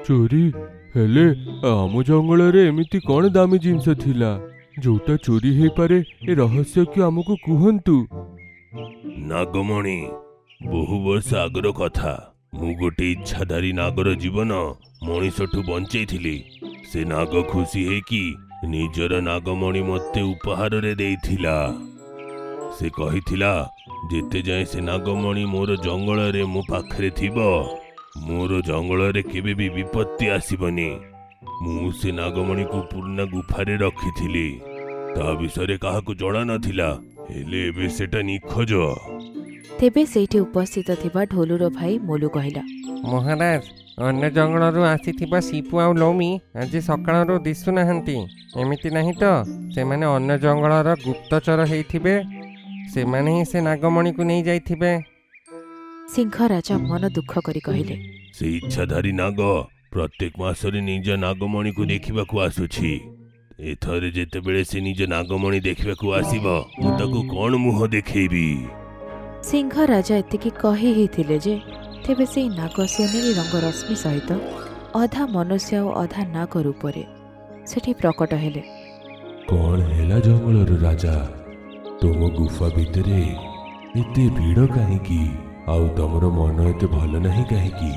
ଚୋରି ହେଲେ ଆମ ଜଙ୍ଗଲରେ ଏମିତି କ'ଣ ଦାମୀ ଜିନିଷ ଥିଲା ଯୋଉଟା ଚୋରି ହେଇପାରେ? ଏ ରହସ୍ୟକୁ ଆମକୁ କୁହନ୍ତୁ। ନାଗମଣି, ବହୁ ବର୍ଷ ଆଗର କଥା। ମୁଁ ଗୋଟେ ଇଚ୍ଛାଧାରୀ ନାଗର ଜୀବନ ମଣିଷଠୁ ବଞ୍ଚେଇଥିଲି। ସେ ନାଗ ଖୁସି ହେଇକି ନିଜର ନାଗମଣି ମୋତେ ଉପହାରରେ ଦେଇଥିଲା। ସେ କହିଥିଲା, ଯେତେ ଯାଏଁ ସେ ନାଗମଣି ମୋର ଜଙ୍ଗଲରେ ମୋ ପାଖରେ ଥିବ, ମୋର ଜଙ୍ଗଲରେ କେବେ ବି ବିପତ୍ତି ଆସିବନି। ମୁଁ ସେ ନାଗମଣିକୁ ପୁରୁଣା ଗୁଫାରେ ରଖିଥିଲି। ତା ବିଷୟରେ କାହାକୁ ଜଣା ନଥିଲା, ହେଲେ ଏବେ ସେଟା ନିଖୋଜ। ତେବେ ସେଇଠି ଉପସ୍ଥିତ ଥିବା ଢୋଲୁର ଭାଇ ମୋଲୁ କହିଲା, ମହାରାଜ, ଅନ୍ୟ ଜଙ୍ଗଲରୁ ଆସିଥିବା ଶିପୁ ଆଉ ଲୌମି ଆଜି ସକାଳରୁ ଦିଶୁନାହାନ୍ତି। ଏମିତି ନାହିଁ ତ ସେମାନେ ଅନ୍ୟ ଜଙ୍ଗଲର ଗୁପ୍ତଚର ହେଇଥିବେ। ସେମାନେ ହିଁ ସେ ନାଗମଣିକୁ ନେଇ ଯାଇଥିବେ। ସିଂହ ରାଜା ମନ ଦୁଃଖ କରି କହିଲେ, ସେ ଇଚ୍ଛାଧାରୀ ନାଗ ପ୍ରତ୍ୟେକ ମାସରେ ନିଜ ନାଗମଣିକୁ ଦେଖିବାକୁ ଆସୁଛି। ଏଥରେ ଯେତେବେଳେ ସେ ନିଜ ନାଗମଣି ଦେଖିବାକୁ ଆସିବ, ମୁଁ ତାକୁ କ'ଣ ମୁହଁ ଦେଖେଇବି? ସିଂହ ରାଜା ଏତିକି କହି ହେଇଥିଲେ ଯେ ତେବେ ସେଇ ନାଗ ସୁନେଲି ରଙ୍ଗ ରଶ୍ମି ସହିତ ଅଧା ମନୁଷ୍ୟ ଆଉ ଅଧା ନାଗ ରୂପରେ ସେଠି ପ୍ରକଟ ହେଲେ। କ'ଣ ହେଲା ଜଙ୍ଗଲର ରାଜା? ତୁମ ଗୁଫା ଭିତରେ ଏତେ ଭିଡ଼ କାହିଁକି? ଆଉ ତମର ମନ ଏତେ ଭଲ ନାହିଁ କାହିଁକି?